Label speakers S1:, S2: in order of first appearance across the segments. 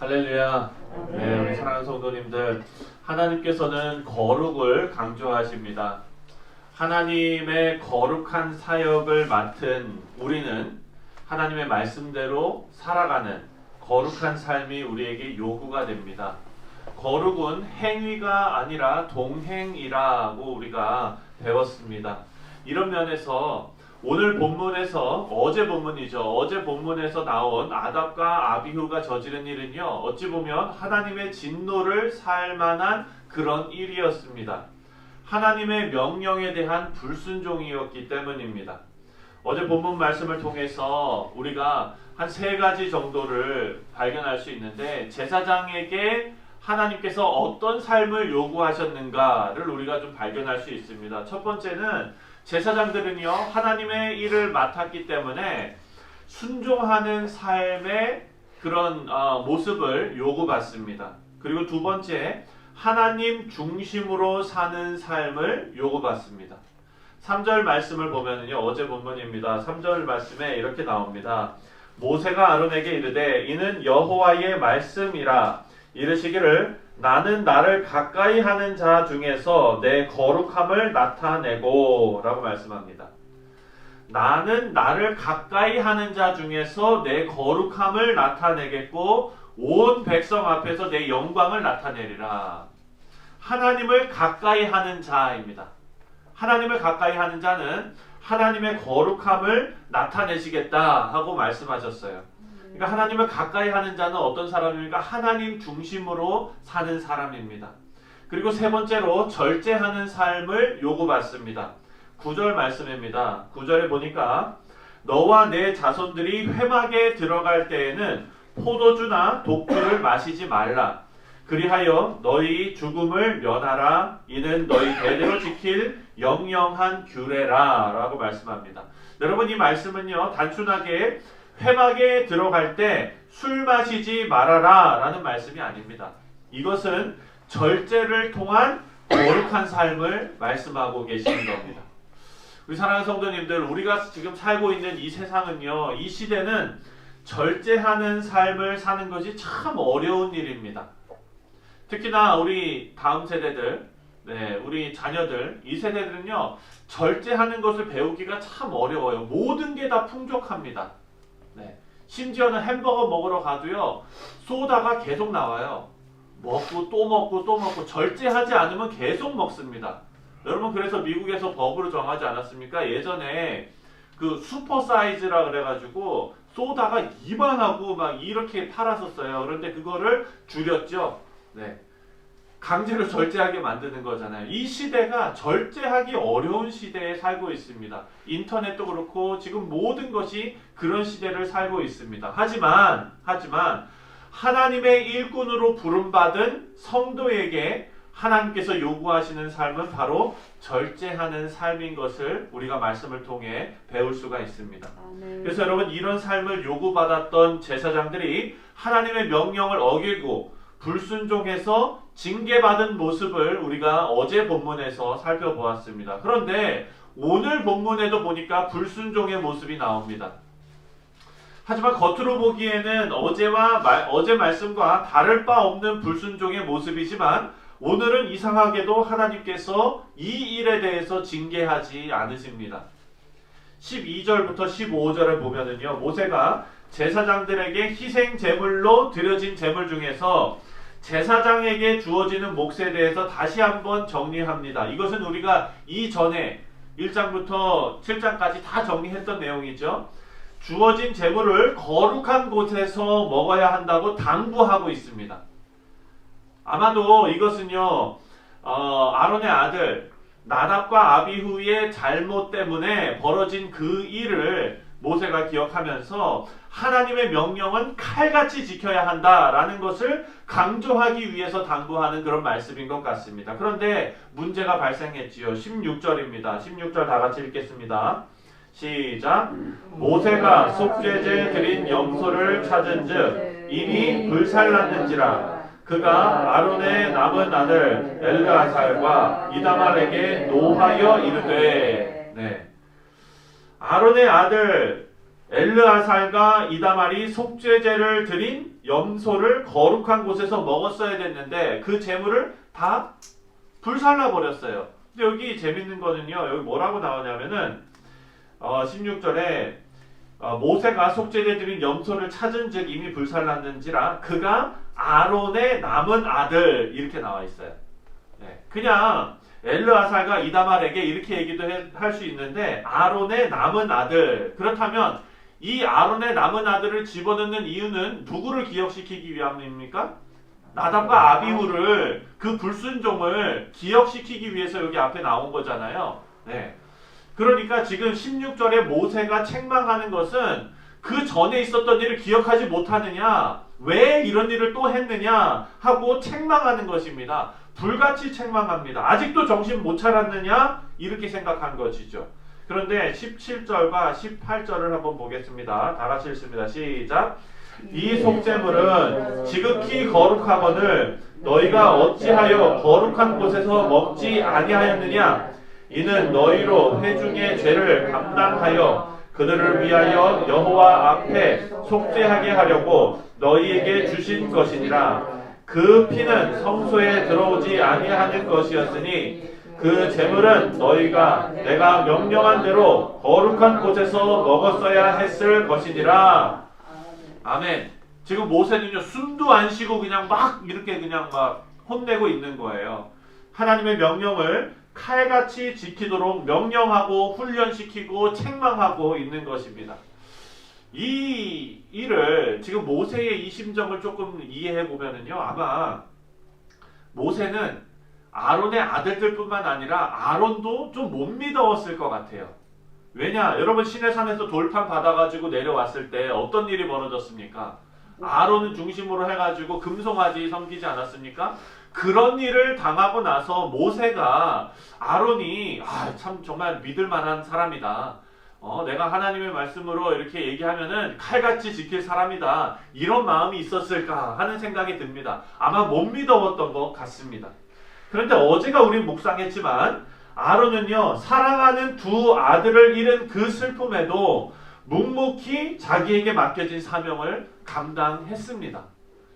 S1: 할렐루야. 네, 우리 사랑하는 성도님들, 하나님께서는 거룩을 강조하십니다. 하나님의 거룩한 사역을 맡은 우리는 하나님의 말씀대로 살아가는 거룩한 삶이 우리에게 요구가 됩니다. 거룩은 행위가 아니라 동행이라고 우리가 배웠습니다. 이런 면에서 오늘 본문에서 어제 본문에서 나온 아답과 아비후가 저지른 일은요, 어찌 보면 하나님의 진노를 살 만한 그런 일이었습니다. 하나님의 명령에 대한 불순종이었기 때문입니다. 어제 본문 말씀을 통해서 우리가 한 세 가지 정도를 발견할 수 있는데, 제사장에게 하나님께서 어떤 삶을 요구하셨는가를 우리가 좀 발견할 수 있습니다. 첫 번째는 제사장들은요, 하나님의 일을 맡았기 때문에 순종하는 삶의 그런 모습을 요구받습니다. 그리고 두 번째, 하나님 중심으로 사는 삶을 요구받습니다. 3절 말씀을 보면은요, 어제 본문입니다. 3절 말씀에 이렇게 나옵니다. 모세가 아론에게 이르되 이는 여호와의 말씀이라. 이르시기를 나는 나를 가까이 하는 자 중에서 내 거룩함을 나타내고 라고 말씀합니다. 나는 나를 가까이 하는 자 중에서 내 거룩함을 나타내겠고 온 백성 앞에서 내 영광을 나타내리라. 하나님을 가까이 하는 자입니다. 하나님을 가까이 하는 자는 하나님의 거룩함을 나타내시겠다 하고 말씀하셨어요. 그러니까 하나님을 가까이 하는 자는 어떤 사람입니까? 하나님 중심으로 사는 사람입니다. 그리고 세 번째로 절제하는 삶을 요구받습니다. 9절 말씀입니다. 9절에 보니까 너와 내 자손들이 회막에 들어갈 때에는 포도주나 독주를 마시지 말라. 그리하여 너희 죽음을 면하라. 이는 너희 대대로 지킬 영영한 규례라 라고 말씀합니다. 여러분, 이 말씀은요, 단순하게 회막에 들어갈 때 술 마시지 말아라 라는 말씀이 아닙니다. 이것은 절제를 통한 거룩한 삶을 말씀하고 계시는 겁니다. 우리 사랑하는 성도님들, 우리가 지금 살고 있는 이 세상은요, 이 시대는 절제하는 삶을 사는 것이 참 어려운 일입니다. 특히나 우리 다음 세대들, 우리 자녀들, 이 세대들은요, 절제하는 것을 배우기가 참 어려워요. 모든 게 다 풍족합니다. 심지어는 햄버거 먹으러 가도요, 소다가 계속 나와요. 먹고 또 먹고 또 먹고, 절제하지 않으면 계속 먹습니다. 여러분, 그래서 미국에서 법으로 정하지 않았습니까? 예전에 그 슈퍼 사이즈라 그래가지고 소다가 이만하고 막 이렇게 팔았었어요. 그런데 그거를 줄였죠. 강제로 절제하게 만드는 거잖아요. 이 시대가 절제하기 어려운 시대에 살고 있습니다. 인터넷도 그렇고 지금 모든 것이 그런 시대를 살고 있습니다. 하지만 하나님의 일꾼으로 부름받은 성도에게 하나님께서 요구하시는 삶은 바로 절제하는 삶인 것을 우리가 말씀을 통해 배울 수가 있습니다. 그래서 여러분, 이런 삶을 요구받았던 제사장들이 하나님의 명령을 어기고 불순종해서 징계받은 모습을 우리가 어제 본문에서 살펴보았습니다. 그런데 오늘 본문에도 보니까 불순종의 모습이 나옵니다. 하지만 겉으로 보기에는 어제 말씀과 다를 바 없는 불순종의 모습이지만, 오늘은 이상하게도 하나님께서 이 일에 대해서 징계하지 않으십니다. 12절부터 15절을 보면은요, 모세가 제사장들에게 희생 제물로 드려진 제물 중에서 제사장에게 주어지는 몫에 대해서 다시 한번 정리합니다. 이것은 우리가 이전에 1장부터 7장까지 다 정리했던 내용이죠. 주어진 제물을 거룩한 곳에서 먹어야 한다고 당부하고 있습니다. 아마도 이것은요, 아론의 아들 나답과 아비후의 잘못 때문에 벌어진 그 일을 모세가 기억하면서 하나님의 명령은 칼같이 지켜야 한다라는 것을 강조하기 위해서 당부하는 그런 말씀인 것 같습니다. 그런데 문제가 발생했지요. 16절입니다. 16절 다 같이 읽겠습니다. 시작. 모세가 속죄제 드린 염소를 찾은즉 이미 불살랐는지라. 그가 아론의 남은 아들 엘르아살과 이다말에게 노하여 이르되. 아론의 아들 엘르아살과 이다말이 속죄제를 드린 염소를 거룩한 곳에서 먹었어야 됐는데 그 제물을 다 불살라 버렸어요. 근데 여기 재밌는 거는요. 여기 뭐라고 나오냐면은 16절에 모세가 속죄제 드린 염소를 찾은 즉 이미 불살랐는지라 그가 아론의 남은 아들 이렇게 나와 있어요. 네, 그냥 엘르아살과 이다말에게 이렇게 얘기도 할 수 있는데 아론의 남은 아들. 그렇다면 이 아론의 남은 아들을 집어넣는 이유는 누구를 기억시키기 위함입니까? 나답과 아비후를 그 불순종을 기억시키기 위해서 여기 앞에 나온 거잖아요. 네. 그러니까 지금 16절에 모세가 책망하는 것은 그 전에 있었던 일을 기억하지 못하느냐, 왜 이런 일을 또 했느냐 하고 책망하는 것입니다. 불같이 책망합니다. 아직도 정신 못 차렸느냐 이렇게 생각한 것이죠. 그런데 17절과 18절을 한번 보겠습니다. 다 같이 읽습니다. 시작. 이 속죄물은 지극히 거룩하거늘 너희가 어찌하여 거룩한 곳에서 먹지 아니하였느냐? 이는 너희로 회중의 죄를 감당하여 그들을 위하여 여호와 앞에 속죄하게 하려고 너희에게 주신 것이니라. 그 피는 성소에 들어오지 아니하는 것이었으니 그 제물은 너희가 내가 명령한 대로 거룩한 곳에서 먹었어야 했을 것이니라. 아멘. 지금 모세는요 숨도 안 쉬고 그냥 막 이렇게 그냥 막 혼내고 있는 거예요. 하나님의 명령을 칼같이 지키도록 명령하고 훈련시키고 책망하고 있는 것입니다. 이 일을 지금 모세의 이 심정을 조금 이해해 보면은요 아마 모세는 아론의 아들들뿐만 아니라 아론도 좀 못 믿어왔을 것 같아요. 왜냐? 여러분 시내산에서 돌판 받아가지고 내려왔을 때 어떤 일이 벌어졌습니까? 아론을 중심으로 해가지고 금송아지 섬기지 않았습니까? 그런 일을 당하고 나서 모세가 아론이 참 정말 믿을만한 사람이다. 내가 하나님의 말씀으로 이렇게 얘기하면은 칼같이 지킬 사람이다. 이런 마음이 있었을까 하는 생각이 듭니다. 아마 못 믿어왔던 것 같습니다. 그런데 어제가 우린 묵상했지만 아론은요 사랑하는 두 아들을 잃은 그 슬픔에도 묵묵히 자기에게 맡겨진 사명을 감당했습니다.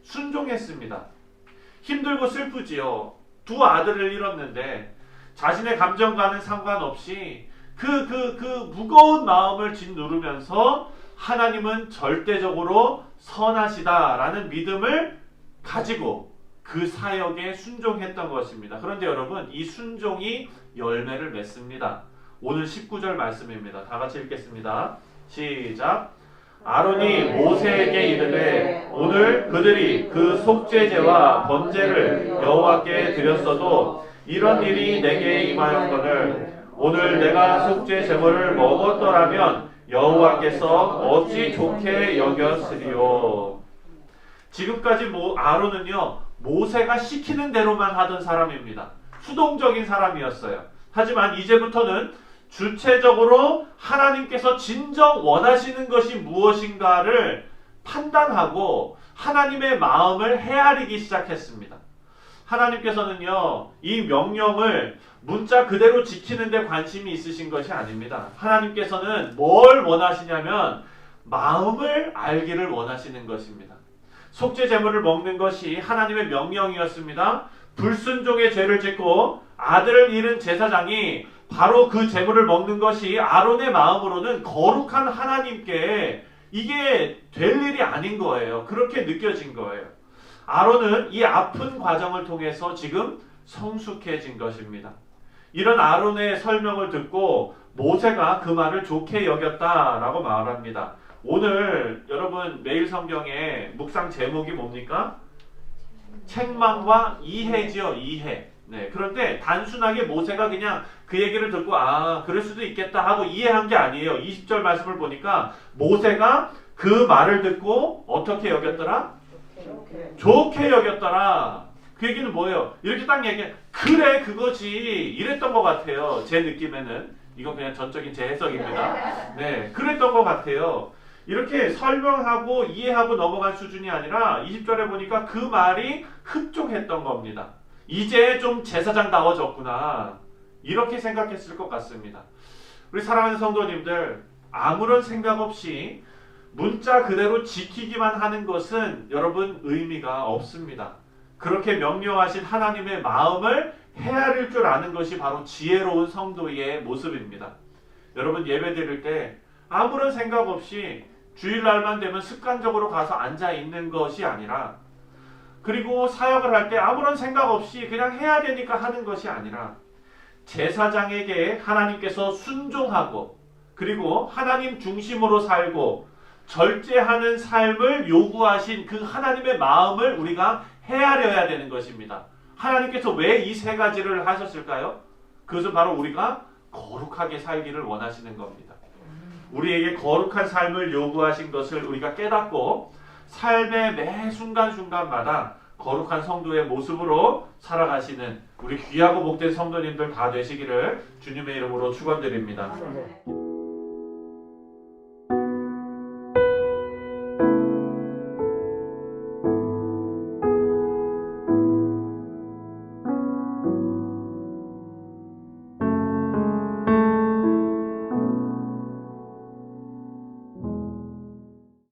S1: 순종했습니다. 힘들고 슬프지요. 두 아들을 잃었는데 자신의 감정과는 상관없이 그 무거운 마음을 짓누르면서 하나님은 절대적으로 선하시다라는 믿음을 가지고 그 사역에 순종했던 것입니다. 그런데 여러분 이 순종이 열매를 맺습니다. 오늘 19절 말씀입니다. 다 같이 읽겠습니다. 시작. 아론이 모세에게 이르되 오늘 그들이 그 속죄제와 번제를 여호와께 드렸어도 이런 일이 내게 임하였거늘 오늘 내가 속죄 제물을 먹었더라면 여호와께서 어찌 좋게 여겼으리요. 지금까지 아론은요 모세가 시키는 대로만 하던 사람입니다. 수동적인 사람이었어요. 하지만 이제부터는 주체적으로 하나님께서 진정 원하시는 것이 무엇인가를 판단하고 하나님의 마음을 헤아리기 시작했습니다. 하나님께서는요 이 명령을 문자 그대로 지키는 데 관심이 있으신 것이 아닙니다. 하나님께서는 뭘 원하시냐면 마음을 알기를 원하시는 것입니다. 속죄 제물을 먹는 것이 하나님의 명령이었습니다. 불순종의 죄를 짓고 아들을 잃은 제사장이 바로 그 제물을 먹는 것이 아론의 마음으로는 거룩한 하나님께 이게 될 일이 아닌 거예요. 그렇게 느껴진 거예요. 아론은 이 아픈 과정을 통해서 지금 성숙해진 것입니다. 이런 아론의 설명을 듣고 모세가 그 말을 좋게 여겼다라고 말합니다. 오늘 여러분 매일 성경의 묵상 제목이 뭡니까? 책망과 이해지요. 이해. 네, 그런데 단순하게 모세가 그냥 그 얘기를 듣고 그럴 수도 있겠다 하고 이해한 게 아니에요. 20절 말씀을 보니까 모세가 그 말을 듣고 어떻게 여겼더라? 좋게 여겼더라. 그 얘기는 뭐예요? 이렇게 딱 얘기해. 그래 그거지. 이랬던 것 같아요. 제 느낌에는. 이건 그냥 전적인 제 해석입니다. 네, 그랬던 것 같아요. 이렇게 설명하고 이해하고 넘어간 수준이 아니라 20절에 보니까 그 말이 흡족했던 겁니다. 이제 좀 제사장다워졌구나. 이렇게 생각했을 것 같습니다. 우리 사랑하는 성도님들, 아무런 생각 없이 문자 그대로 지키기만 하는 것은 여러분 의미가 없습니다. 그렇게 명령하신 하나님의 마음을 헤아릴 줄 아는 것이 바로 지혜로운 성도의 모습입니다. 여러분 예배 드릴 때 아무런 생각 없이 주일날만 되면 습관적으로 가서 앉아 있는 것이 아니라, 그리고 사역을 할 때 아무런 생각 없이 그냥 해야 되니까 하는 것이 아니라, 제사장에게 하나님께서 순종하고 그리고 하나님 중심으로 살고 절제하는 삶을 요구하신 그 하나님의 마음을 우리가 헤아려야 되는 것입니다. 하나님께서 왜 이 세 가지를 하셨을까요? 그것은 바로 우리가 거룩하게 살기를 원하시는 겁니다. 우리에게 거룩한 삶을 요구하신 것을 우리가 깨닫고 삶의 매 순간순간마다 거룩한 성도의 모습으로 살아가시는 우리 귀하고 복된 성도님들 다 되시기를 주님의 이름으로 축원드립니다.